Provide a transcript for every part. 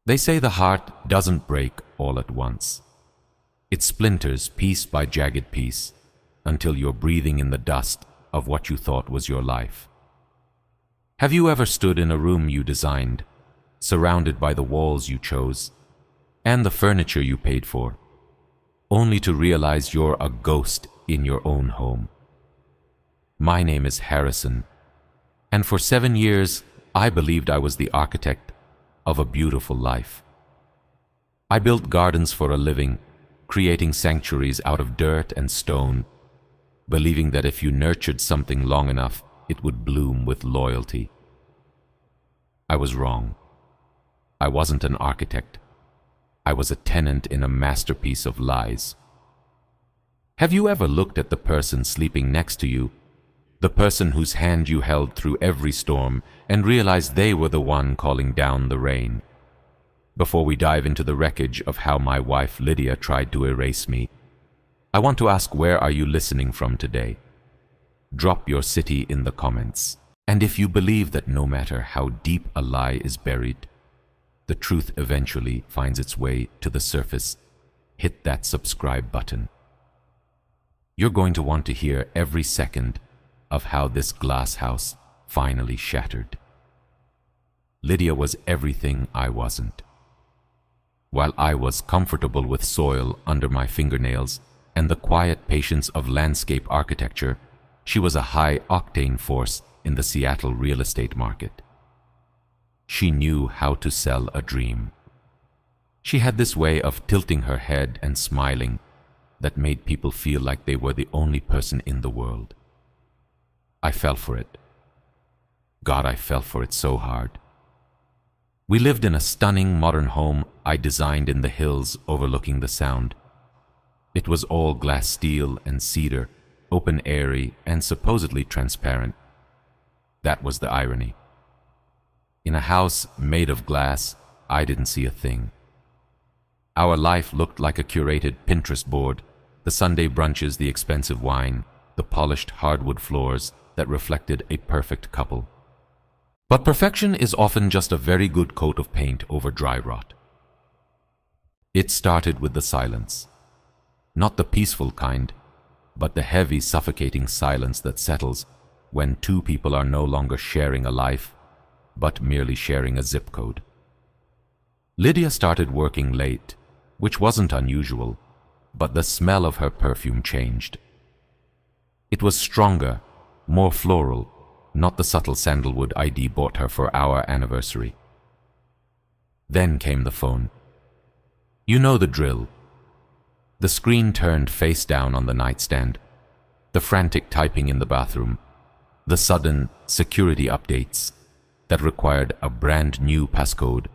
They say the heart doesn't break all at once. It splinters piece by jagged piece until you're breathing in the dust of what you thought was your life. Have you ever stood in a room you designed, surrounded by the walls you chose and the furniture you paid for, only to realize you're a ghost in your own home? My name is Harrison, and for 7 years I believed I was the architect of a beautiful life. I built gardens for a living, creating sanctuaries out of dirt and stone, believing that if you nurtured something long enough, it would bloom with loyalty. I was wrong. I wasn't an architect. I was a tenant in a masterpiece of lies. Have you ever looked at the person sleeping next to you, the person whose hand you held through every storm, and realized they were the one calling down the rain? Before we dive into the wreckage of how my wife Lydia tried to erase me, I want to ask, where are you listening from today? Drop your city in the comments. And if you believe that no matter how deep a lie is buried, the truth eventually finds its way to the surface, hit that subscribe button. You're going to want to hear every second of how this glass house finally shattered. Lydia was everything I wasn't. While I was comfortable with soil under my fingernails and the quiet patience of landscape architecture, she was a high-octane force in the Seattle real estate market. She knew how to sell a dream. She had this way of tilting her head and smiling that made people feel like they were the only person in the world. I fell for it. God, I fell for it so hard. We lived in a stunning modern home I designed in the hills overlooking the Sound. It was all glass steel and cedar, open airy and supposedly transparent. That was the irony. In a house made of glass, I didn't see a thing. Our life looked like a curated Pinterest board, the Sunday brunches, the expensive wine, the polished hardwood floors that reflected a perfect couple. But perfection is often just a very good coat of paint over dry rot. It started with the silence. Not the peaceful kind, but the heavy, suffocating silence that settles when two people are no longer sharing a life, but merely sharing a zip code. Lydia started working late, which wasn't unusual, but the smell of her perfume changed. It was stronger, more floral, not the subtle sandalwood ID bought her for our anniversary. Then came the phone. You know the drill. The screen turned face down on the nightstand, the frantic typing in the bathroom, the sudden security updates that required a brand new passcode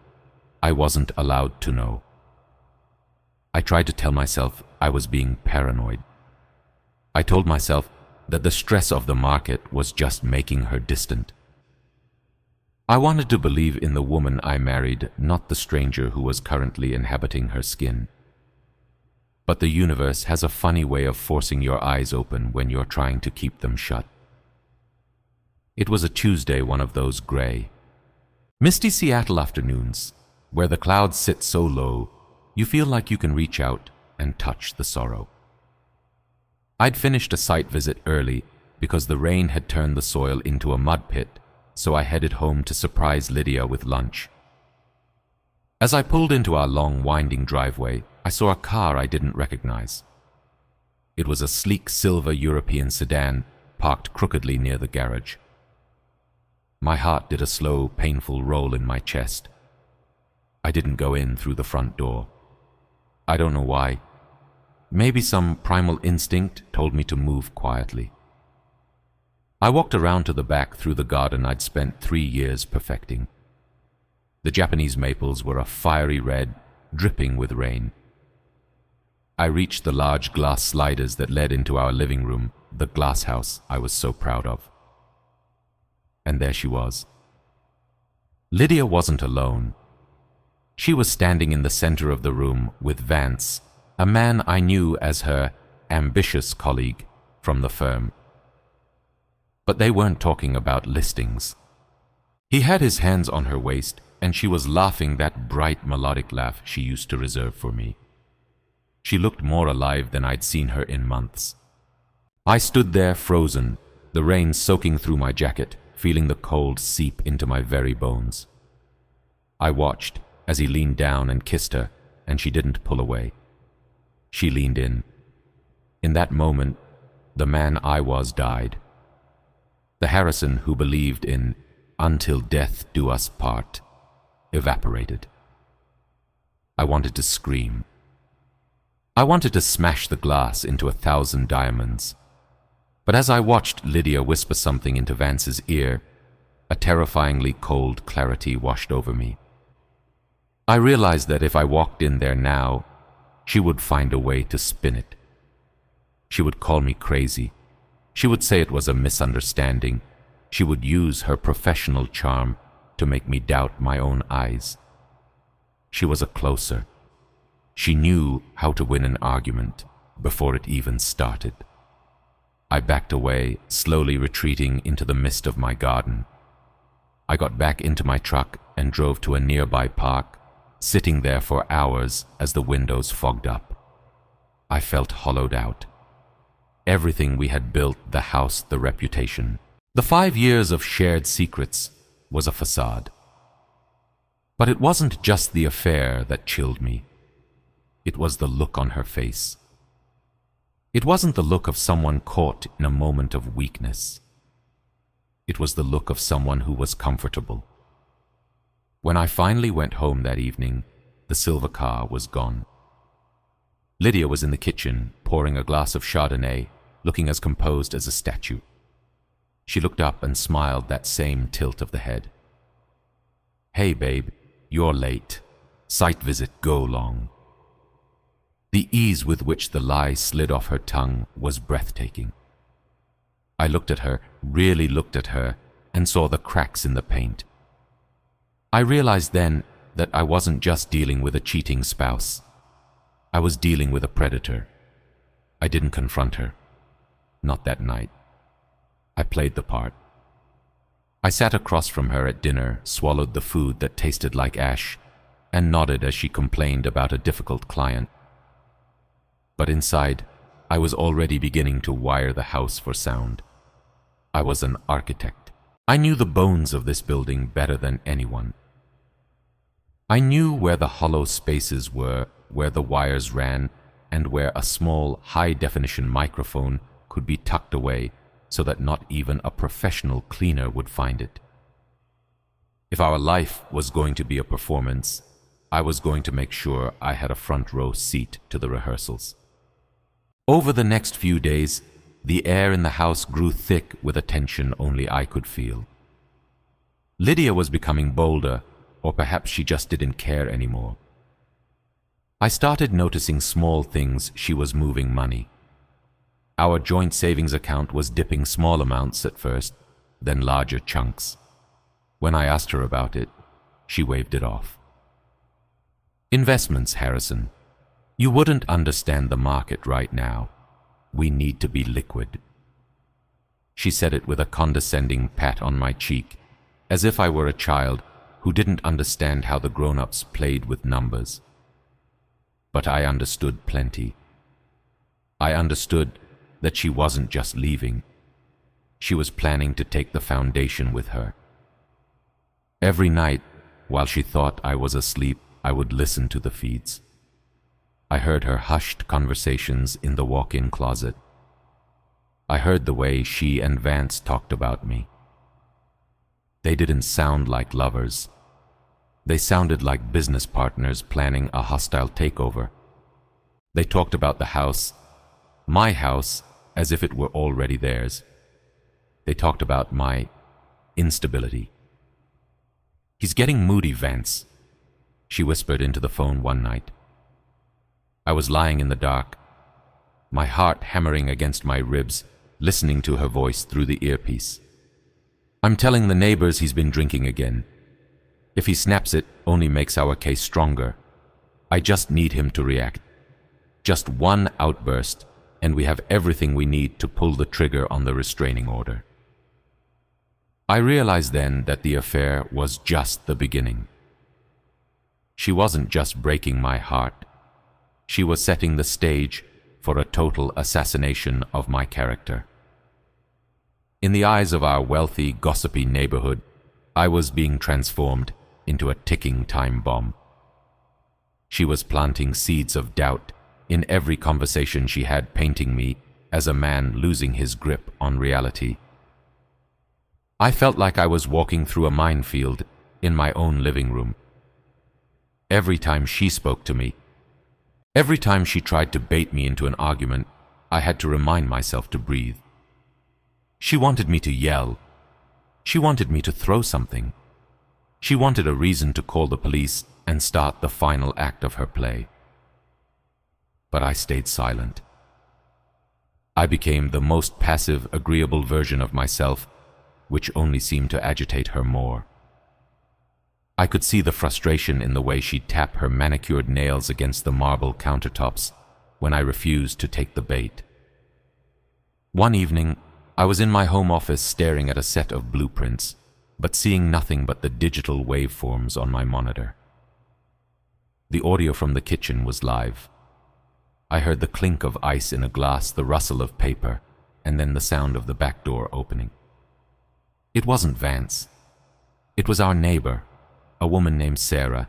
I wasn't allowed to know. I tried to tell myself I was being paranoid. I told myself that the stress of the market was just making her distant. I wanted to believe in the woman I married, not the stranger who was currently inhabiting her skin. But the universe has a funny way of forcing your eyes open when you're trying to keep them shut. It was a Tuesday, one of those gray, misty Seattle afternoons, where the clouds sit so low, you feel like you can reach out and touch the sorrow. I'd finished a site visit early because the rain had turned the soil into a mud pit, so I headed home to surprise Lydia with lunch. As I pulled into our long, winding driveway, I saw a car I didn't recognize. It was a sleek silver European sedan parked crookedly near the garage. My heart did a slow, painful roll in my chest. I didn't go in through the front door. I don't know why. Maybe some primal instinct told me to move quietly. I walked around to the back through the garden I'd spent 3 years perfecting. The Japanese maples were a fiery red, dripping with rain. I reached the large glass sliders that led into our living room, the glass house I was so proud of. And there she was. Lydia wasn't alone. She was standing in the center of the room with Vance, a man I knew as her ambitious colleague from the firm. But they weren't talking about listings. He had his hands on her waist, and she was laughing that bright melodic laugh she used to reserve for me. She looked more alive than I'd seen her in months. I stood there frozen, the rain soaking through my jacket, feeling the cold seep into my very bones. I watched as he leaned down and kissed her, and she didn't pull away. She leaned in. In that moment, the man I was died. The Harrison who believed in "until death do us part" evaporated. I wanted to scream. I wanted to smash the glass into 1,000 diamonds. But as I watched Lydia whisper something into Vance's ear, a terrifyingly cold clarity washed over me. I realized that if I walked in there now, she would find a way to spin it. She would call me crazy. She would say it was a misunderstanding. She would use her professional charm to make me doubt my own eyes. She was a closer. She knew how to win an argument before it even started. I backed away, slowly retreating into the mist of my garden. I got back into my truck and drove to a nearby park, sitting there for hours as the windows fogged up. I felt hollowed out. Everything we had built, the house, the reputation, the 5 years of shared secrets, was a facade. But it wasn't just the affair that chilled me. It was the look on her face. It wasn't the look of someone caught in a moment of weakness. It was the look of someone who was comfortable. When I finally went home that evening, the silver car was gone. Lydia was in the kitchen, pouring a glass of Chardonnay, looking as composed as a statue. She looked up and smiled that same tilt of the head. "Hey, babe, you're late. Site visit go long." The ease with which the lie slid off her tongue was breathtaking. I looked at her, really looked at her, and saw the cracks in the paint. I realized then that I wasn't just dealing with a cheating spouse. I was dealing with a predator. I didn't confront her. Not that night. I played the part. I sat across from her at dinner, swallowed the food that tasted like ash, and nodded as she complained about a difficult client. But inside, I was already beginning to wire the house for sound. I was an architect. I knew the bones of this building better than anyone. I knew where the hollow spaces were, where the wires ran, and where a small, high-definition microphone could be tucked away so that not even a professional cleaner would find it. If our life was going to be a performance, I was going to make sure I had a front-row seat to the rehearsals. Over the next few days, the air in the house grew thick with a tension only I could feel. Lydia was becoming bolder, or perhaps she just didn't care anymore. I started noticing small things. She was moving money. Our joint savings account was dipping small amounts at first, then larger chunks. When I asked her about it, she waved it off. "Investments, Harrison. You wouldn't understand the market right now. We need to be liquid." She said it with a condescending pat on my cheek, as if I were a child who didn't understand how the grown-ups played with numbers. But I understood plenty. I understood that she wasn't just leaving. She was planning to take the foundation with her. Every night, while she thought I was asleep, I would listen to the feeds. I heard her hushed conversations in the walk-in closet. I heard the way she and Vance talked about me. They didn't sound like lovers. They sounded like business partners planning a hostile takeover. They talked about the house, my house, as if it were already theirs. They talked about my instability. "He's getting moody, Vance," she whispered into the phone one night. I was lying in the dark, my heart hammering against my ribs, listening to her voice through the earpiece. "I'm telling the neighbors he's been drinking again. If he snaps, it only makes our case stronger. I just need him to react. Just one outburst, and we have everything we need to pull the trigger on the restraining order." I realized then that the affair was just the beginning. She wasn't just breaking my heart. She was setting the stage for a total assassination of my character. In the eyes of our wealthy, gossipy neighborhood, I was being transformed into a ticking time bomb. She was planting seeds of doubt in every conversation she had, painting me as a man losing his grip on reality. I felt like I was walking through a minefield in my own living room. Every time she spoke to me, every time she tried to bait me into an argument, I had to remind myself to breathe. She wanted me to yell. She wanted me to throw something. She wanted a reason to call the police and start the final act of her play. But I stayed silent. I became the most passive, agreeable version of myself, which only seemed to agitate her more. I could see the frustration in the way she'd tap her manicured nails against the marble countertops when I refused to take the bait. One evening, I was in my home office staring at a set of blueprints, but seeing nothing but the digital waveforms on my monitor. The audio from the kitchen was live. I heard the clink of ice in a glass, the rustle of paper, and then the sound of the back door opening. It wasn't Vance. It was our neighbor, a woman named Sarah,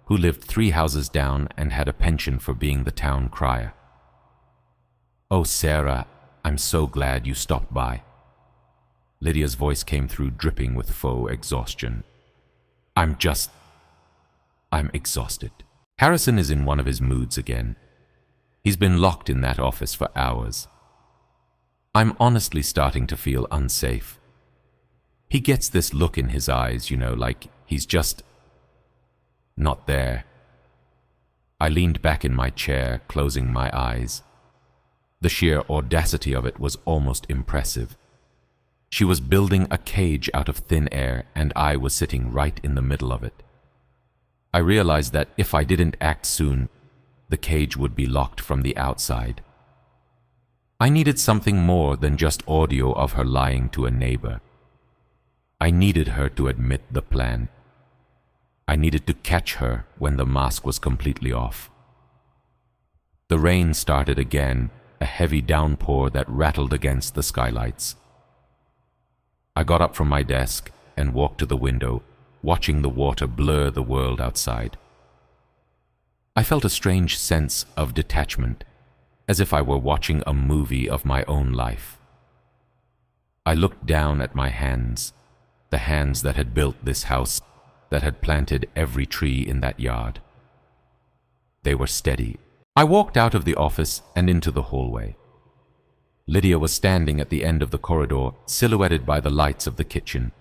who lived 3 houses down and had a penchant for being the town crier. "Oh, Sarah, I'm so glad you stopped by." Lydia's voice came through, dripping with faux exhaustion. I'm exhausted." Harrison is in one of his moods again. He's been locked in that office for hours. I'm honestly starting to feel unsafe. He gets this look in his eyes, like he's just not there. I leaned back in my chair, closing my eyes. The sheer audacity of it was almost impressive. She was building a cage out of thin air, and I was sitting right in the middle of it. I realized that if I didn't act soon, the cage would be locked from the outside. I needed something more than just audio of her lying to a neighbor. I needed her to admit the plan. I needed to catch her when the mask was completely off. The rain started again, a heavy downpour that rattled against the skylights. I got up from my desk and walked to the window, watching the water blur the world outside. I felt a strange sense of detachment, as if I were watching a movie of my own life. I looked down at my hands, the hands that had built this house, that had planted every tree in that yard. They were steady. I walked out of the office and into the hallway. Lydia was standing at the end of the corridor, silhouetted by the lights of the kitchen.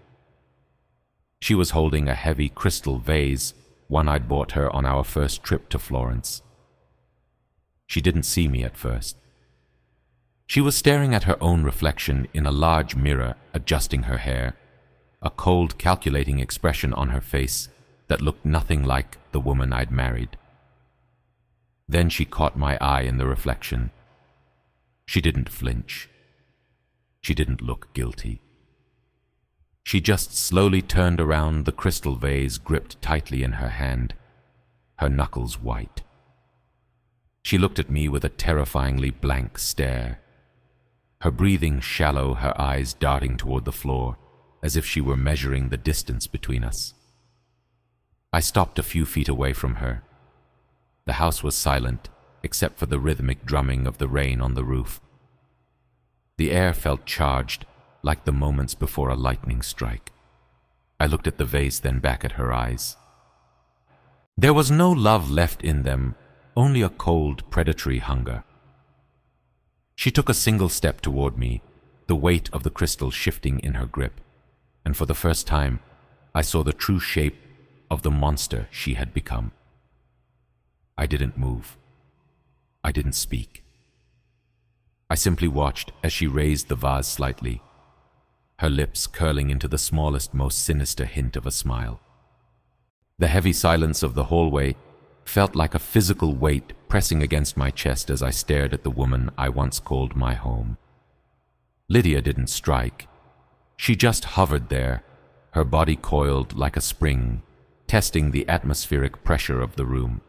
She was holding a heavy crystal vase, one I'd bought her on our first trip to Florence. She didn't see me at first. She was staring at her own reflection in a large mirror, adjusting her hair, a cold, calculating expression on her face that looked nothing like the woman I'd married. Then she caught my eye in the reflection. She didn't flinch. She didn't look guilty. She just slowly turned around, the crystal vase gripped tightly in her hand, her knuckles white. She looked at me with a terrifyingly blank stare, her breathing shallow, her eyes darting toward the floor, as if she were measuring the distance between us. I stopped a few feet away from her. The house was silent, except for the rhythmic drumming of the rain on the roof. The air felt charged, like the moments before a lightning strike. I looked at the vase, then back at her eyes. There was no love left in them, only a cold, predatory hunger. She took a single step toward me, the weight of the crystal shifting in her grip, and for the first time, I saw the true shape of the monster she had become. I didn't move. I didn't speak. I simply watched as she raised the vase slightly, her lips curling into the smallest, most sinister hint of a smile. The heavy silence of the hallway felt like a physical weight pressing against my chest as I stared at the woman I once called my home. Lydia didn't strike. She just hovered there, her body coiled like a spring, testing the atmospheric pressure of the room.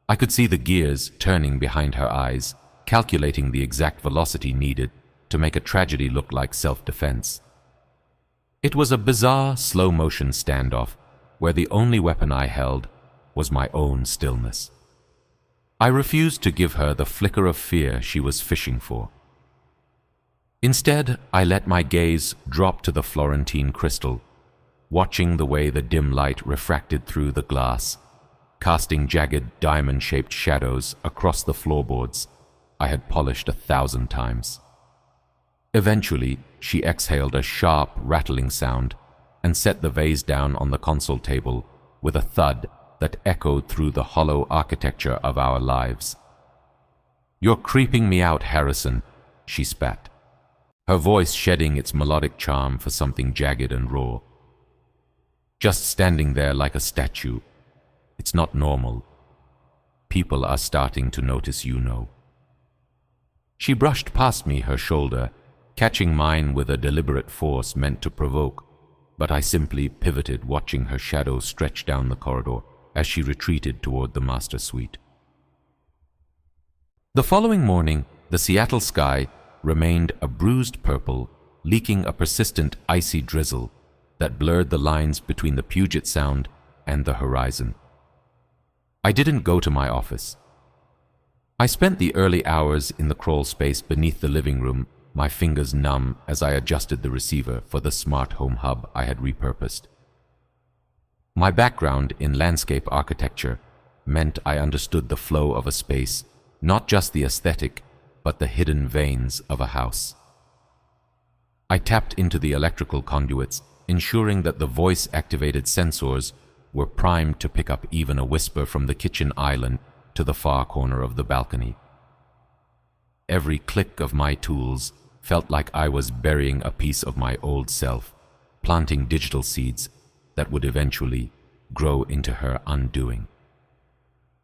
I could see the gears turning behind her eyes, calculating the exact velocity needed to make a tragedy look like self-defense. It was a bizarre, slow-motion standoff where the only weapon I held was my own stillness. I refused to give her the flicker of fear she was fishing for. Instead, I let my gaze drop to the Florentine crystal, watching the way the dim light refracted through the glass, casting jagged diamond-shaped shadows across the floorboards I had polished 1,000 times. Eventually, she exhaled a sharp, rattling sound and set the vase down on the console table with a thud that echoed through the hollow architecture of our lives. "You're creeping me out, Harrison," she spat, her voice shedding its melodic charm for something jagged and raw. "Just standing there like a statue. It's not normal. People are starting to notice, you know." She brushed past me, her shoulder, catching mine with a deliberate force meant to provoke, but I simply pivoted, watching her shadow stretch down the corridor as she retreated toward the master suite. The following morning, the Seattle sky remained a bruised purple, leaking a persistent icy drizzle that blurred the lines between the Puget Sound and the horizon. I didn't go to my office. I spent the early hours in the crawl space beneath the living room, my fingers numb as I adjusted the receiver for the smart home hub I had repurposed. My background in landscape architecture meant I understood the flow of a space, not just the aesthetic, but the hidden veins of a house. I tapped into the electrical conduits, ensuring that the voice-activated sensors were primed to pick up even a whisper from the kitchen island to the far corner of the balcony. Every click of my tools felt like I was burying a piece of my old self, planting digital seeds that would eventually grow into her undoing.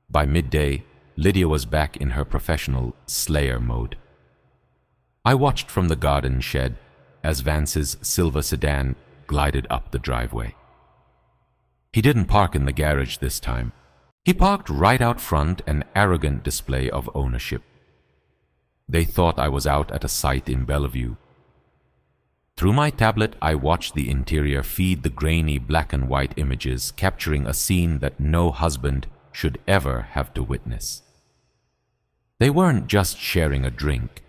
By midday, Lydia was back in her professional slayer mode. I watched from the garden shed as Vance's silver sedan glided up the driveway. He didn't park in the garage this time. He parked right out front, an arrogant display of ownership. They thought I was out at a site in Bellevue. Through my tablet, I watched the interior feed the grainy black and white images, capturing a scene that no husband should ever have to witness. They weren't just sharing a drink.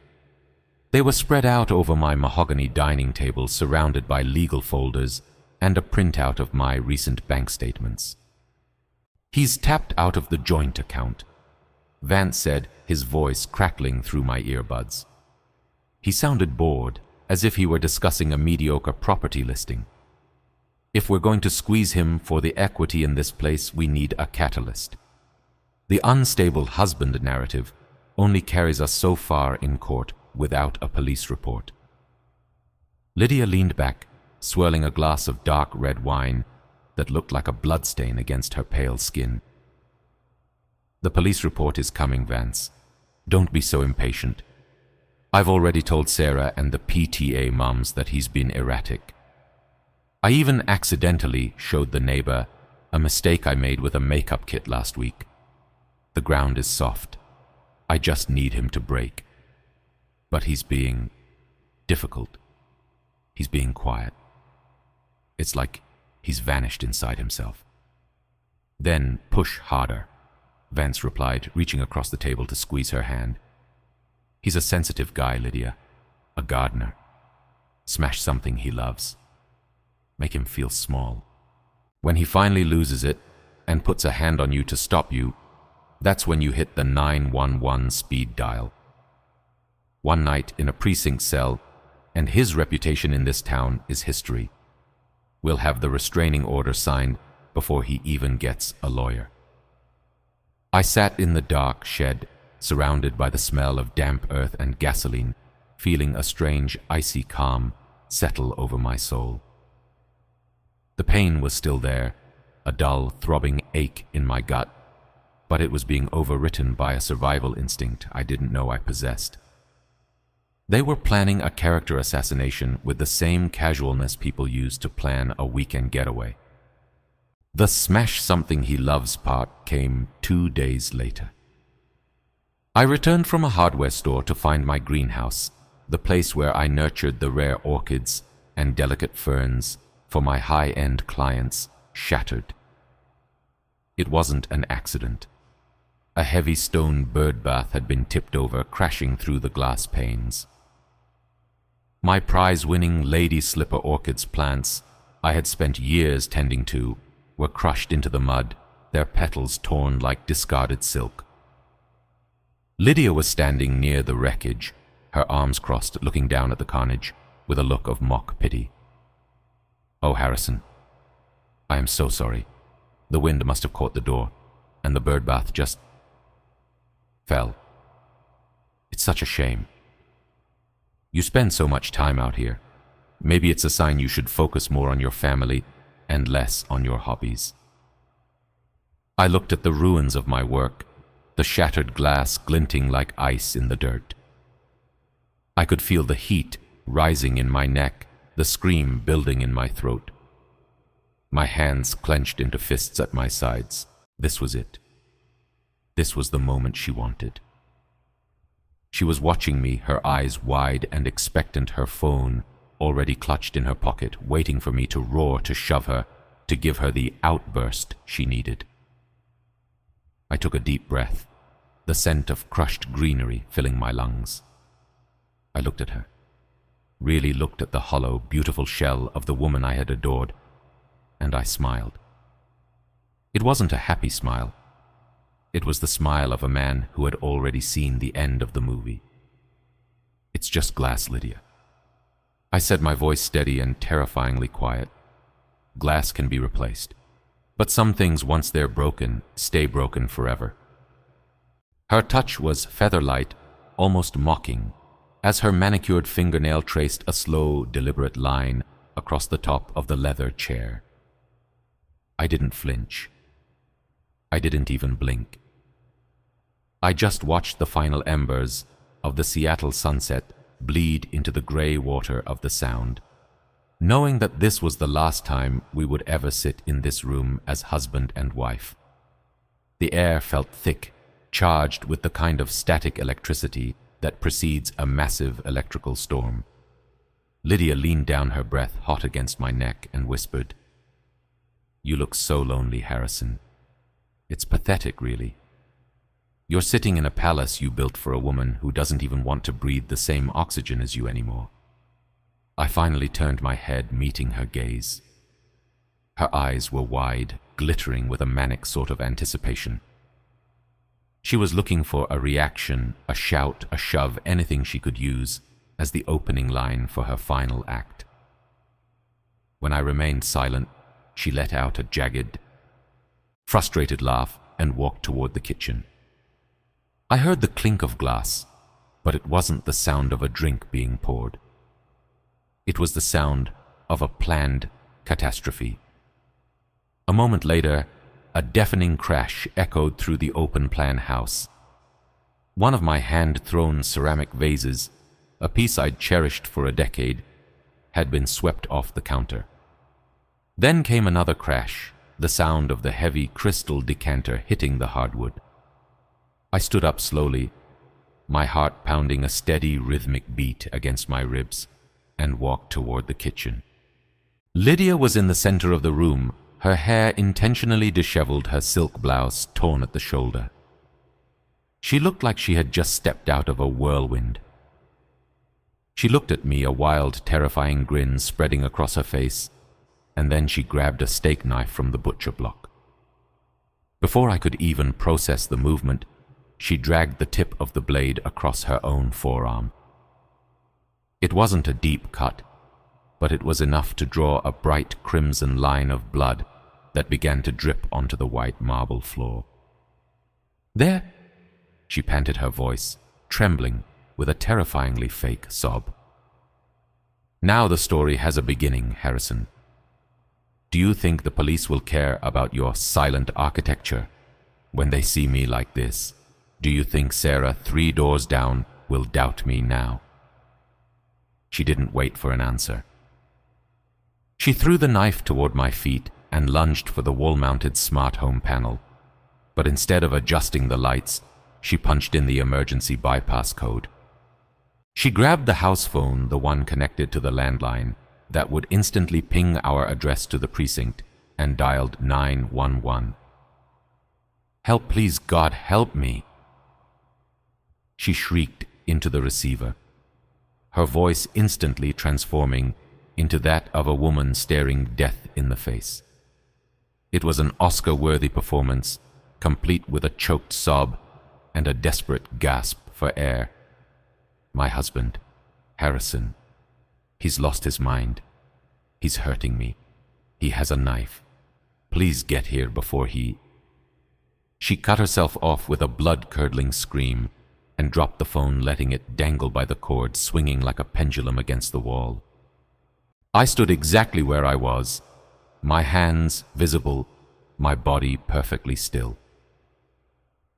They were spread out over my mahogany dining table, surrounded by legal folders and a printout of my recent bank statements. "He's tapped out of the joint account," Vance said, his voice crackling through my earbuds. He sounded bored, as if he were discussing a mediocre property listing. "If we're going to squeeze him for the equity in this place, we need a catalyst. The unstable husband narrative only carries us so far in court without a police report." Lydia leaned back, swirling a glass of dark red wine that looked like a bloodstain against her pale skin. "The police report is coming, Vance. Don't be so impatient. I've already told Sarah and the PTA mums that he's been erratic. I even accidentally showed the neighbor a mistake I made with a makeup kit last week. The ground is soft. I just need him to break. But he's being difficult. He's being quiet. It's like he's vanished inside himself." "Then push harder," Vance replied, reaching across the table to squeeze her hand. "He's a sensitive guy, Lydia. A gardener. Smash something he loves. Make him feel small. When he finally loses it and puts a hand on you to stop you, that's when you hit the 911 speed dial. One night in a precinct cell, and his reputation in this town is history. We'll have the restraining order signed before he even gets a lawyer." I sat in the dark shed, surrounded by the smell of damp earth and gasoline, feeling a strange, icy calm settle over my soul. The pain was still there, a dull, throbbing ache in my gut, but it was being overwritten by a survival instinct I didn't know I possessed. They were planning a character assassination with the same casualness people use to plan a weekend getaway. The smash something he loves part came 2 days later. I returned from a hardware store to find my greenhouse, the place where I nurtured the rare orchids and delicate ferns for my high-end clients, shattered. It wasn't an accident. A heavy stone bird bath had been tipped over, crashing through the glass panes. My prize-winning lady slipper orchids plants I had spent years tending to were crushed into the mud, their petals torn like discarded silk. Lydia was standing near the wreckage, her arms crossed, looking down at the carnage with a look of mock pity. "Oh, Harrison, I am so sorry. The wind must have caught the door, and the bird bath just fell. It's such a shame. You spend so much time out here. Maybe it's a sign you should focus more on your family and less on your hobbies." I looked at the ruins of my work, the shattered glass glinting like ice in the dirt. I could feel the heat rising in my neck, the scream building in my throat. My hands clenched into fists at my sides. This was it. This was the moment she wanted. She was watching me, her eyes wide and expectant, her phone already clutched in her pocket, waiting for me to roar, to shove her, to give her the outburst she needed. I took a deep breath, the scent of crushed greenery filling my lungs. I looked at her, really looked at the hollow, beautiful shell of the woman I had adored, and I smiled. It wasn't a happy smile. It was the smile of a man who had already seen the end of the movie. "It's just glass, Lydia." I said, my voice steady and terrifyingly quiet. "Glass can be replaced, but some things, once they're broken, stay broken forever." Her touch was feather-light, almost mocking, as her manicured fingernail traced a slow, deliberate line across the top of the leather chair. I didn't flinch. I didn't even blink. I just watched the final embers of the Seattle sunset bleed into the gray water of the Sound, knowing that this was the last time we would ever sit in this room as husband and wife. The air felt thick, charged with the kind of static electricity that precedes a massive electrical storm. Lydia leaned down, her breath hot against my neck, and whispered, "You look so lonely, Harrison. It's pathetic, really. You're sitting in a palace you built for a woman who doesn't even want to breathe the same oxygen as you anymore." I finally turned my head, meeting her gaze. Her eyes were wide, glittering with a manic sort of anticipation. She was looking for a reaction, a shout, a shove, anything she could use as the opening line for her final act. When I remained silent, she let out a jagged, frustrated laugh and walked toward the kitchen. I heard the clink of glass, but it wasn't the sound of a drink being poured. It was the sound of a planned catastrophe. A moment later, a deafening crash echoed through the open-plan house. One of my hand-thrown ceramic vases, a piece I'd cherished for a decade, had been swept off the counter. Then came another crash, the sound of the heavy crystal decanter hitting the hardwood. I stood up slowly, my heart pounding a steady rhythmic beat against my ribs, and walked toward the kitchen. Lydia was in the center of the room, her hair intentionally disheveled, her silk blouse torn at the shoulder. She looked like she had just stepped out of a whirlwind. She looked at me, a wild, terrifying grin spreading across her face, and then she grabbed a steak knife from the butcher block. Before I could even process the movement, she dragged the tip of the blade across her own forearm. It wasn't a deep cut, but it was enough to draw a bright crimson line of blood that began to drip onto the white marble floor. "There," she panted, her voice trembling with a terrifyingly fake sob. "Now the story has a beginning, Harrison. Do you think the police will care about your silent architecture when they see me like this? Do you think Sarah 3 doors down will doubt me now?" She didn't wait for an answer. She threw the knife toward my feet and lunged for the wall-mounted smart home panel. But instead of adjusting the lights, she punched in the emergency bypass code. She grabbed the house phone, the one connected to the landline, that would instantly ping our address to the precinct, and dialed 911. "Help, please, God, help me!" She shrieked into the receiver, her voice instantly transforming into that of a woman staring death in the face. It was an Oscar-worthy performance, complete with a choked sob and a desperate gasp for air. "My husband, Harrison. He's lost his mind. He's hurting me. He has a knife. Please get here before he—" She cut herself off with a blood-curdling scream and dropped the phone, letting it dangle by the cord, swinging like a pendulum against the wall. I stood exactly where I was, my hands visible, my body perfectly still.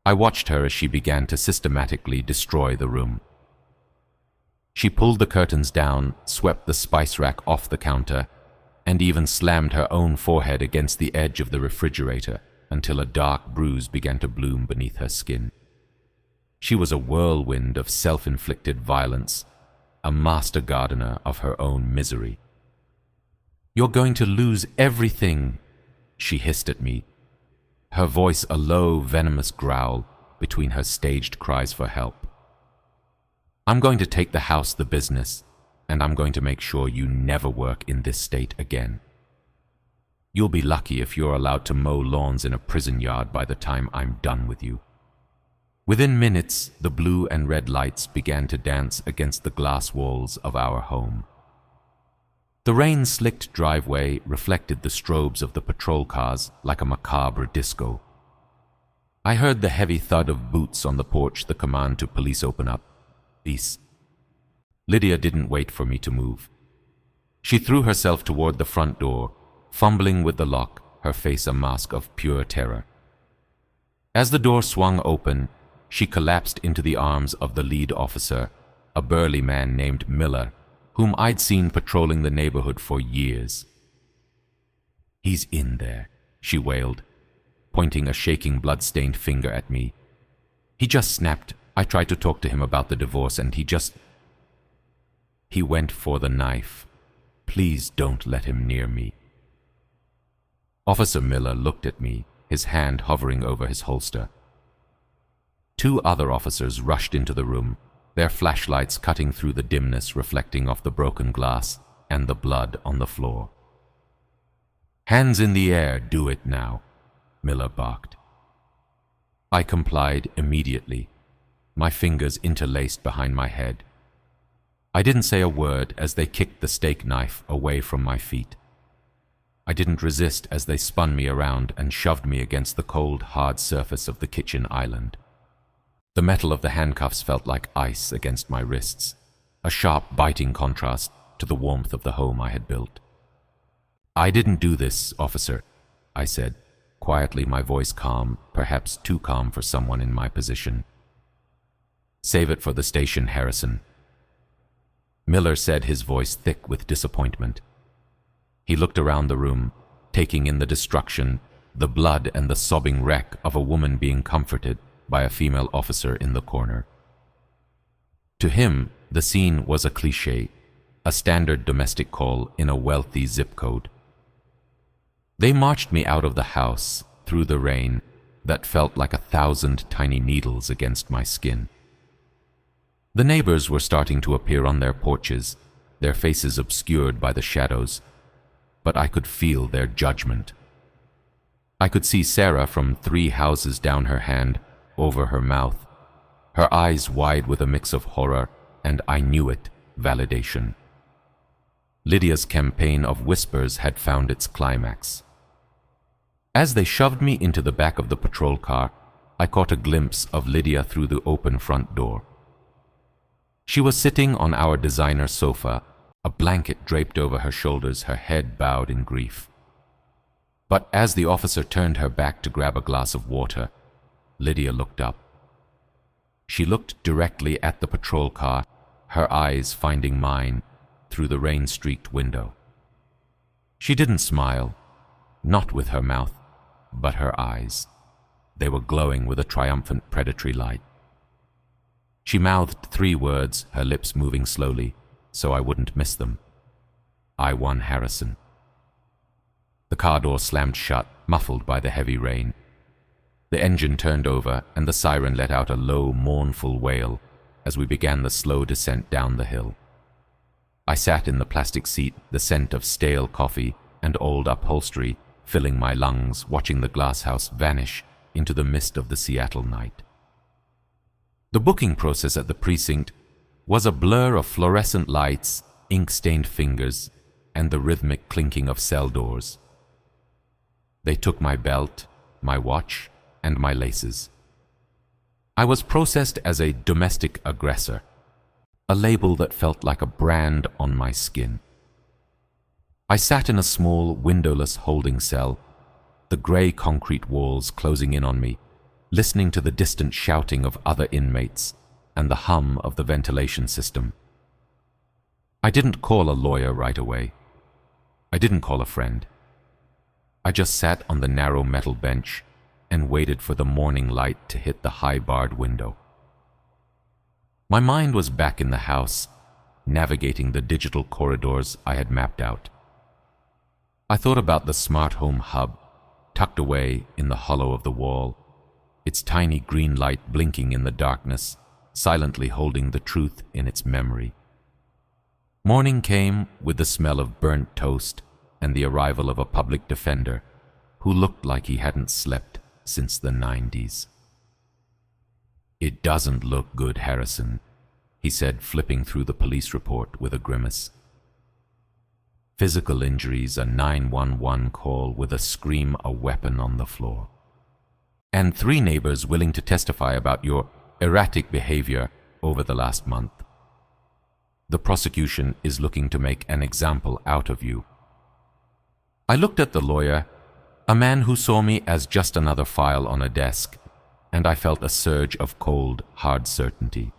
I watched her as she began to systematically destroy the room. She pulled the curtains down, swept the spice rack off the counter, and even slammed her own forehead against the edge of the refrigerator until a dark bruise began to bloom beneath her skin. She was a whirlwind of self-inflicted violence, a master gardener of her own misery. "You're going to lose everything," she hissed at me, her voice a low, venomous growl between her staged cries for help. "I'm going to take the house, the business, and I'm going to make sure you never work in this state again. You'll be lucky if you're allowed to mow lawns in a prison yard by the time I'm done with you." Within minutes, the blue and red lights began to dance against the glass walls of our home. The rain-slicked driveway reflected the strobes of the patrol cars like a macabre disco. I heard the heavy thud of boots on the porch, the command to police open up. Peace. Lydia didn't wait for me to move. She threw herself toward the front door, fumbling with the lock, her face a mask of pure terror. As the door swung open, she collapsed into the arms of the lead officer, a burly man named Miller, whom I'd seen patrolling the neighborhood for years. "He's in there," she wailed, pointing a shaking, blood-stained finger at me. "He just snapped. I tried to talk to him about the divorce and he went for the knife. Please don't let him near me." Officer Miller looked at me, his hand hovering over his holster. Two other officers rushed into the room, their flashlights cutting through the dimness reflecting off the broken glass and the blood on the floor. "Hands in the air, do it now," Miller barked. I complied immediately, my fingers interlaced behind my head. I didn't say a word as they kicked the steak knife away from my feet. I didn't resist as they spun me around and shoved me against the cold, hard surface of the kitchen island. The metal of the handcuffs felt like ice against my wrists, a sharp, biting contrast to the warmth of the home I had built. "I didn't do this, officer," I said, quietly, my voice calm, perhaps too calm for someone in my position. "Save it for the station, Harrison." Miller said, his voice thick with disappointment. He looked around the room, taking in the destruction, the blood and the sobbing wreck of a woman being comforted by a female officer in the corner. To him, the scene was a cliché, a standard domestic call in a wealthy zip code. They marched me out of the house, through the rain that felt like 1,000 tiny needles against my skin. The neighbors were starting to appear on their porches, their faces obscured by the shadows, but I could feel their judgment. I could see Sarah from 3 houses down her hand, over her mouth, her eyes wide with a mix of horror and, I knew it, validation. Lydia's campaign of whispers had found its climax. As they shoved me into the back of the patrol car, I caught a glimpse of Lydia through the open front door. She was sitting on our designer sofa, a blanket draped over her shoulders, her head bowed in grief. But as the officer turned her back to grab a glass of water, Lydia looked up. She looked directly at the patrol car, her eyes finding mine through the rain-streaked window. She didn't smile, not with her mouth, but her eyes. They were glowing with a triumphant predatory light. She mouthed 3 words, her lips moving slowly, so I wouldn't miss them. I won Harrison. The car door slammed shut, muffled by the heavy rain. The engine turned over, and the siren let out a low, mournful wail as we began the slow descent down the hill. I sat in the plastic seat, the scent of stale coffee and old upholstery filling my lungs, watching the glass house vanish into the mist of the Seattle night. The booking process at the precinct was a blur of fluorescent lights, ink-stained fingers, and the rhythmic clinking of cell doors. They took my belt, my watch, and my laces. I was processed as a domestic aggressor, a label that felt like a brand on my skin. I sat in a small, windowless holding cell, the grey concrete walls closing in on me, listening to the distant shouting of other inmates and the hum of the ventilation system. I didn't call a lawyer right away. I didn't call a friend. I just sat on the narrow metal bench and waited for the morning light to hit the high-barred window. My mind was back in the house, navigating the digital corridors I had mapped out. I thought about the smart home hub, tucked away in the hollow of the wall, its tiny green light blinking in the darkness, silently holding the truth in its memory. Morning came with the smell of burnt toast and the arrival of a public defender who looked like he hadn't slept since the 90s. "It doesn't look good, Harrison," he said, flipping through the police report with a grimace. "Physical injuries, a 911 call with a scream, a weapon on the floor. And 3 neighbors willing to testify about your erratic behavior over the last month. The prosecution is looking to make an example out of you." I looked at the lawyer, a man who saw me as just another file on a desk, and I felt a surge of cold, hard certainty.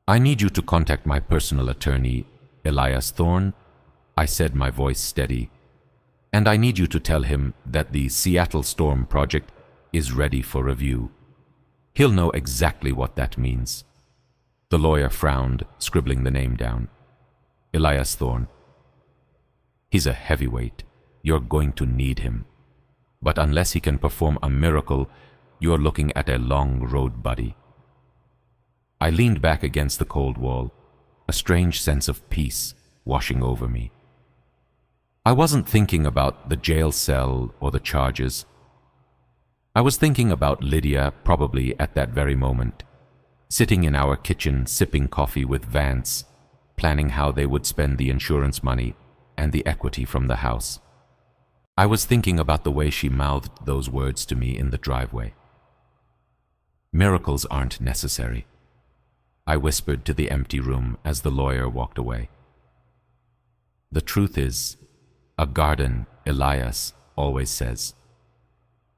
"I need you to contact my personal attorney, Elias Thorne," I said, my voice steady, "and I need you to tell him that the Seattle Storm project is ready for review. He'll know exactly what that means." The lawyer frowned, scribbling the name down. "Elias Thorne. He's a heavyweight. You're going to need him. But unless he can perform a miracle, you're looking at a long road, buddy." I leaned back against the cold wall, a strange sense of peace washing over me. I wasn't thinking about the jail cell or the charges. I was thinking about Lydia, probably at that very moment, sitting in our kitchen sipping coffee with Vance, planning how they would spend the insurance money and the equity from the house. I was thinking about the way she mouthed those words to me in the driveway. "Miracles aren't necessary," I whispered to the empty room as the lawyer walked away. "The truth is, a garden, Elias always says.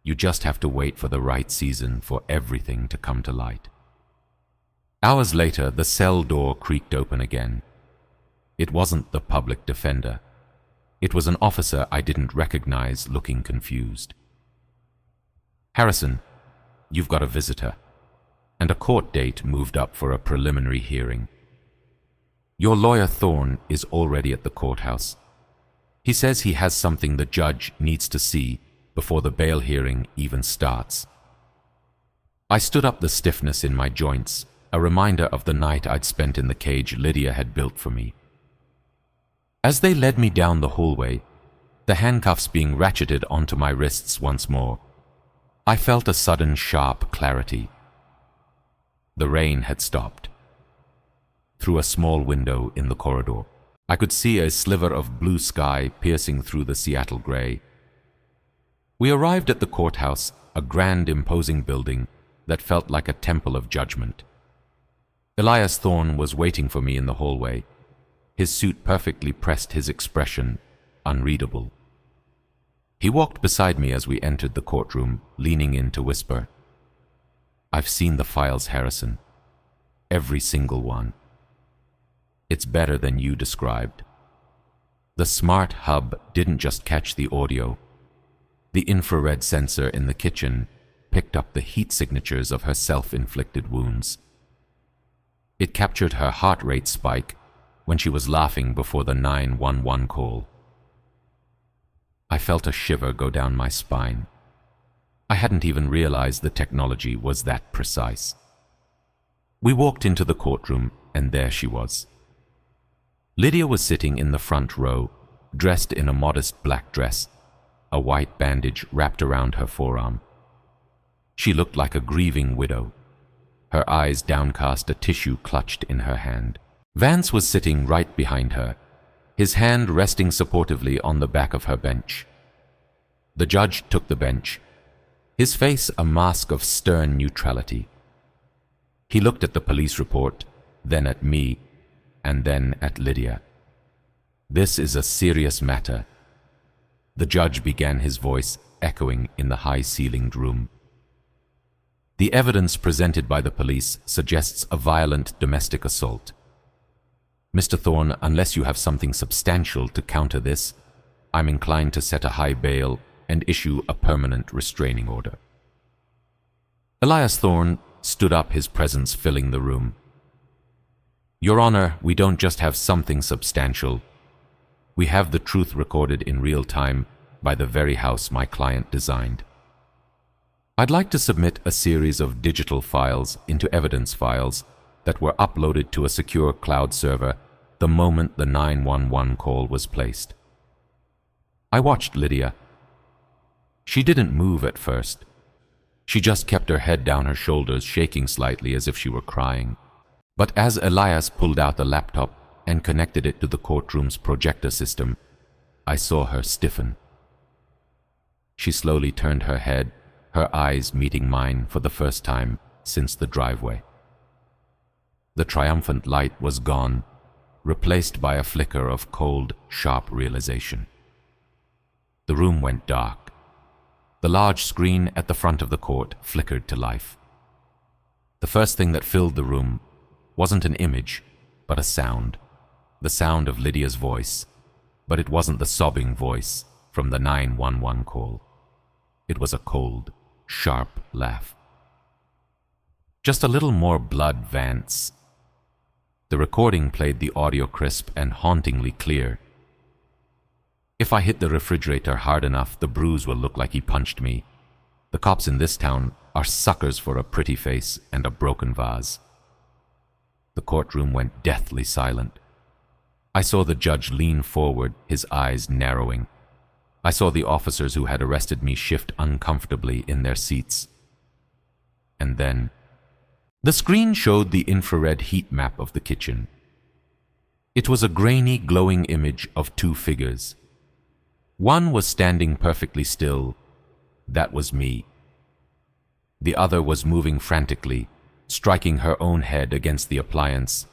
You just have to wait for the right season for everything to come to light." Hours later, the cell door creaked open again. It wasn't the public defender. It was an officer I didn't recognize, looking confused. "Harrison, you've got a visitor, and a court date moved up for a preliminary hearing. Your lawyer Thorne is already at the courthouse. He says he has something the judge needs to see before the bail hearing even starts." I stood up, the stiffness in my joints, a reminder of the night I'd spent in the cage Lydia had built for me. As they led me down the hallway, the handcuffs being ratcheted onto my wrists once more, I felt a sudden sharp clarity. The rain had stopped. Through a small window in the corridor, I could see a sliver of blue sky piercing through the Seattle gray. We arrived at the courthouse, a grand, imposing building that felt like a temple of judgment. Elias Thorne was waiting for me in the hallway. His suit perfectly pressed his expression, unreadable. He walked beside me as we entered the courtroom, leaning in to whisper, "I've seen the files, Harrison. Every single one. It's better than you described. The smart hub didn't just catch the audio, The infrared sensor in the kitchen picked up the heat signatures of her self-inflicted wounds. It captured her heart rate spike when she was laughing before the 911 call. I felt a shiver go down my spine. I hadn't even realized the technology was that precise. We walked into the courtroom, and there she was. Lydia was sitting in the front row, dressed in a modest black dress, a white bandage wrapped around her forearm. She looked like a grieving widow, her eyes downcast, a tissue clutched in her hand. Vance was sitting right behind her, his hand resting supportively on the back of her bench. The judge took the bench, his face a mask of stern neutrality. He looked at the police report, then at me, and then at Lydia. "This is a serious matter." The judge began, his voice echoing in the high-ceilinged room. "The evidence presented by the police suggests a violent domestic assault. Mr. Thorne, unless you have something substantial to counter this, I'm inclined to set a high bail and issue a permanent restraining order." Elias Thorne stood up, his presence filling the room. "Your Honor, we don't just have something substantial. We have the truth recorded in real time by the very house my client designed. I'd like to submit a series of digital files into evidence files that were uploaded to a secure cloud server the moment the 911 call was placed." I watched Lydia. She didn't move at first. She just kept her head down her shoulders, shaking slightly as if she were crying. But as Elias pulled out the laptop and connected it to the courtroom's projector system, I saw her stiffen. She slowly turned her head, her eyes meeting mine for the first time since the driveway. The triumphant light was gone, replaced by a flicker of cold, sharp realization. The room went dark. The large screen at the front of the court flickered to life. The first thing that filled the room wasn't an image, but a sound. The sound of Lydia's voice, but it wasn't the sobbing voice from the 911 call. It was a cold, sharp laugh. "Just a little more blood, Vance." The recording played the audio crisp and hauntingly clear. "If I hit the refrigerator hard enough, the bruise will look like he punched me. The cops in this town are suckers for a pretty face and a broken vase." The courtroom went deathly silent. I saw the judge lean forward, his eyes narrowing. I saw the officers who had arrested me shift uncomfortably in their seats. And then, the screen showed the infrared heat map of the kitchen. It was a grainy, glowing image of two figures. One was standing perfectly still. That was me. The other was moving frantically, striking her own head against the appliance,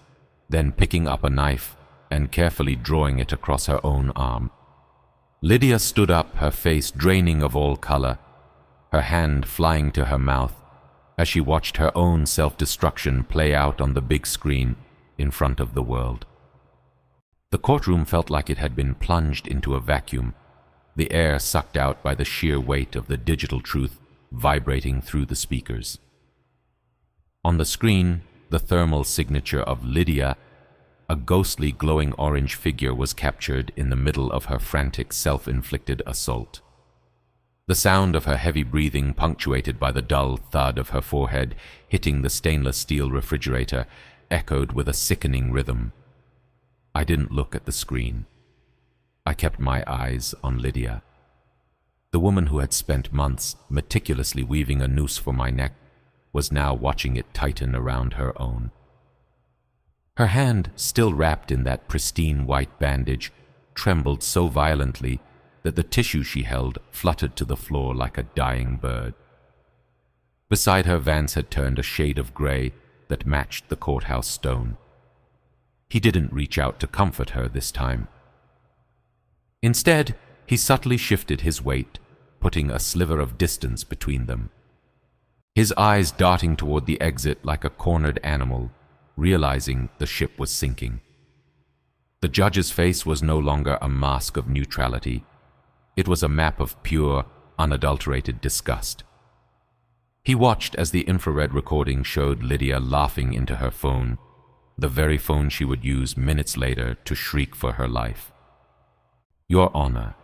then picking up a knife and carefully drawing it across her own arm. Lydia stood up, her face draining of all color, her hand flying to her mouth as she watched her own self-destruction play out on the big screen in front of the world. The courtroom felt like it had been plunged into a vacuum, the air sucked out by the sheer weight of the digital truth vibrating through the speakers. On the screen, the thermal signature of Lydia, a ghostly glowing orange figure, was captured in the middle of her frantic self-inflicted assault. The sound of her heavy breathing, punctuated by the dull thud of her forehead hitting the stainless steel refrigerator, echoed with a sickening rhythm. I didn't look at the screen. I kept my eyes on Lydia. The woman who had spent months meticulously weaving a noose for my neck was now watching it tighten around her own. Her hand, still wrapped in that pristine white bandage, trembled so violently that the tissue she held fluttered to the floor like a dying bird. Beside her, Vance had turned a shade of gray that matched the courthouse stone. He didn't reach out to comfort her this time. Instead, he subtly shifted his weight, putting a sliver of distance between them. His eyes darting toward the exit like a cornered animal, realizing the ship was sinking. The judge's face was no longer a mask of neutrality. It was a map of pure, unadulterated disgust. He watched as the infrared recording showed Lydia laughing into her phone, the very phone she would use minutes later to shriek for her life. "Your Honor."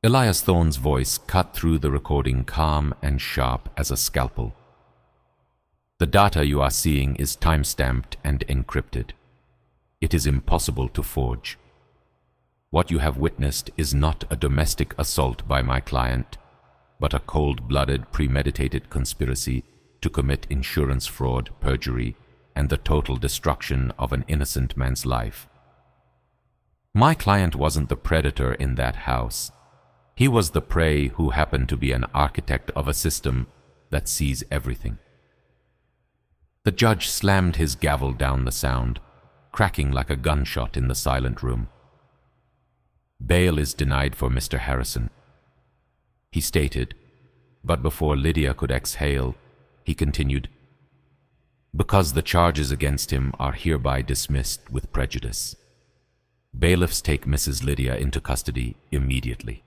Elias Thorne's voice cut through the recording calm and sharp as a scalpel. "The data you are seeing is time-stamped and encrypted. It is impossible to forge. What you have witnessed is not a domestic assault by my client, but a cold-blooded, premeditated conspiracy to commit insurance fraud, perjury, and the total destruction of an innocent man's life. My client wasn't the predator in that house. He was the prey who happened to be an architect of a system that sees everything." The judge slammed his gavel down the sound, cracking like a gunshot in the silent room. "Bail is denied for Mr. Harrison," he stated, but before Lydia could exhale, he continued, "because the charges against him are hereby dismissed with prejudice. Bailiffs take Mrs. Lydia into custody immediately.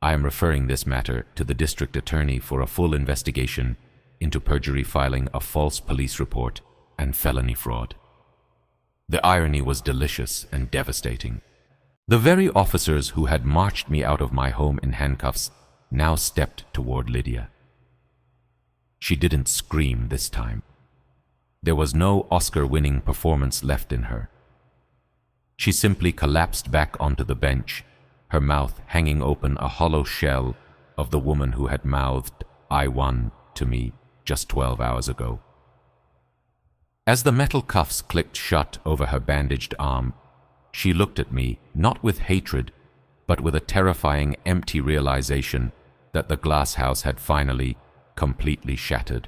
I am referring this matter to the district attorney for a full investigation into perjury, filing a false police report, and felony fraud." The irony was delicious and devastating. The very officers who had marched me out of my home in handcuffs now stepped toward Lydia. She didn't scream this time. There was no Oscar-winning performance left in her. She simply collapsed back onto the bench, her mouth hanging open, a hollow shell of the woman who had mouthed, "I won," to me just 12 hours ago. As the metal cuffs clicked shut over her bandaged arm, she looked at me, not with hatred, but with a terrifying, empty realization that the glass house had finally, completely shattered.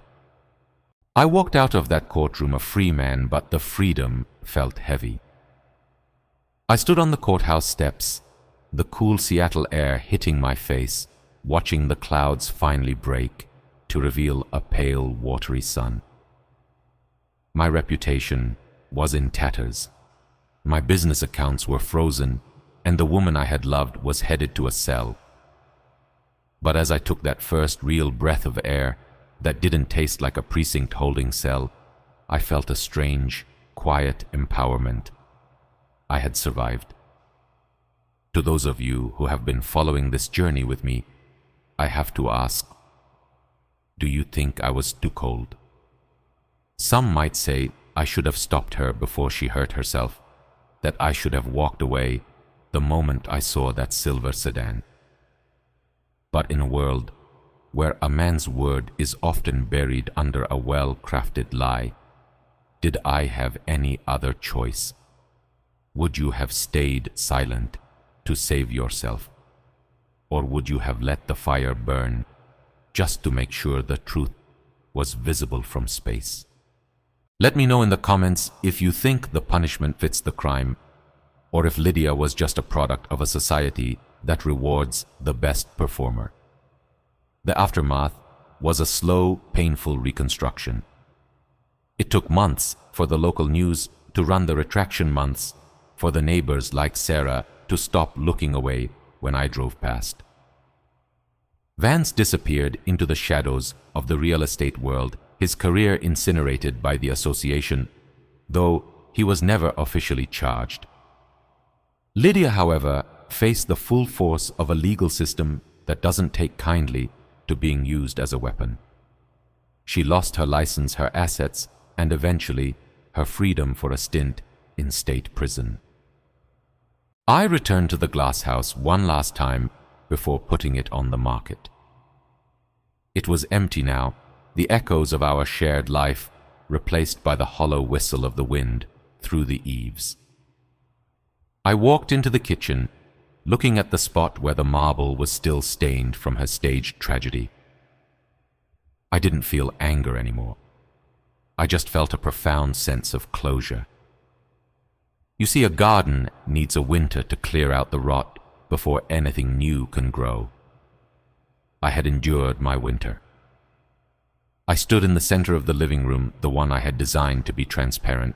I walked out of that courtroom a free man, but the freedom felt heavy. I stood on the courthouse steps, the cool Seattle air hitting my face, watching the clouds finally break to reveal a pale, watery sun. My reputation was in tatters. My business accounts were frozen, and the woman I had loved was headed to a cell. But as I took that first real breath of air that didn't taste like a precinct holding cell, I felt a strange, quiet empowerment. I had survived. To those of you who have been following this journey with me, I have to ask, do you think I was too cold? Some might say I should have stopped her before she hurt herself, that I should have walked away the moment I saw that silver sedan. But in a world where a man's word is often buried under a well-crafted lie, did I have any other choice? Would you have stayed silent to save yourself? Or would you have let the fire burn just to make sure the truth was visible from space? Let me know in the comments if you think the punishment fits the crime, or if Lydia was just a product of a society that rewards the best performer. The aftermath was a slow, painful reconstruction. It took months for the local news to run the retraction months, for the neighbors like Sarah to stop looking away when I drove past. Vance disappeared into the shadows of the real estate world, his career incinerated by the association, though he was never officially charged. Lydia, however, faced the full force of a legal system that doesn't take kindly to being used as a weapon. She lost her license, her assets, and eventually her freedom for a stint in state prison. I returned to the glass house one last time before putting it on the market. It was empty now, the echoes of our shared life replaced by the hollow whistle of the wind through the eaves. I walked into the kitchen, looking at the spot where the marble was still stained from her staged tragedy. I didn't feel anger anymore. I just felt a profound sense of closure. You see, a garden needs a winter to clear out the rot before anything new can grow. I had endured my winter. I stood in the center of the living room, the one I had designed to be transparent,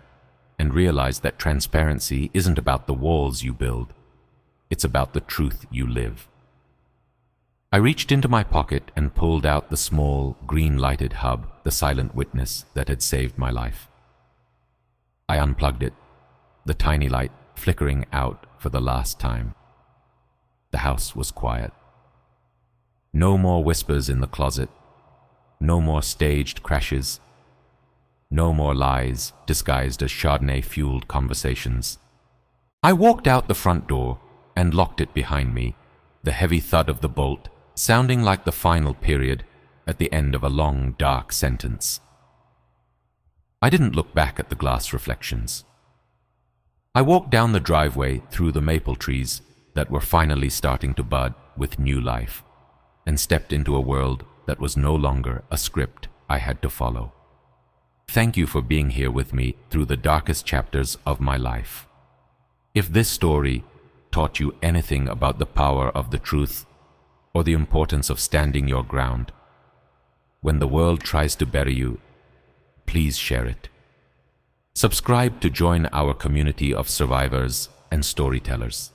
and realized that transparency isn't about the walls you build. It's about the truth you live. I reached into my pocket and pulled out the small, green-lighted hub, the silent witness that had saved my life. I unplugged it, the tiny light flickering out for the last time. The house was quiet. No more whispers in the closet. No more staged crashes. No more lies disguised as Chardonnay-fueled conversations. I walked out the front door and locked it behind me, the heavy thud of the bolt sounding like the final period at the end of a long, dark sentence. I didn't look back at the glass reflections. I walked down the driveway through the maple trees that were finally starting to bud with new life, and stepped into a world that was no longer a script I had to follow. Thank you for being here with me through the darkest chapters of my life. If this story taught you anything about the power of the truth or the importance of standing your ground, when the world tries to bury you, please share it. Subscribe to join our community of survivors and storytellers.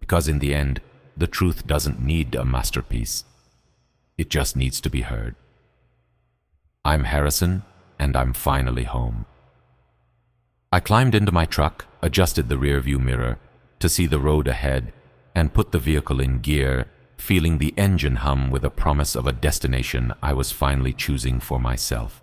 Because in the end, the truth doesn't need a masterpiece. It just needs to be heard. I'm Harrison, and I'm finally home. I climbed into my truck, adjusted the rearview mirror to see the road ahead, and put the vehicle in gear, feeling the engine hum with a promise of a destination I was finally choosing for myself.